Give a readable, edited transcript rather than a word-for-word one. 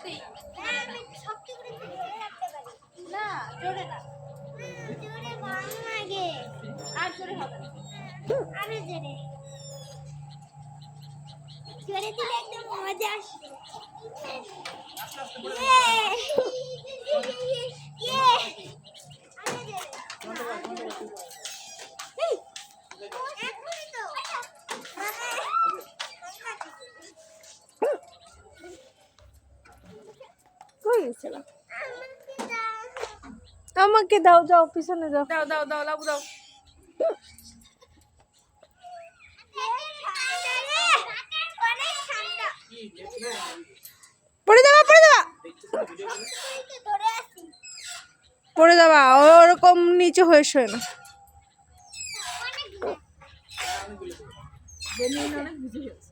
আস্তেই। আমি শক্ত করে ধরে রাখতে পারি। না, জোরে না। জোরে ভালো লাগে। আর জোরে হবে না। আরে জোরে। জোরে দিলে একদম মজা আসবে। আমাকে দাও, যাও পিছনে যাও। দাও দাও দাও লাবু দাও। পড়ে যাবা, পড়ে যাবা, পড়ে যাবা। ওরকম নিচে হয়ে শোয় না। অনেক বুঝে গেছে।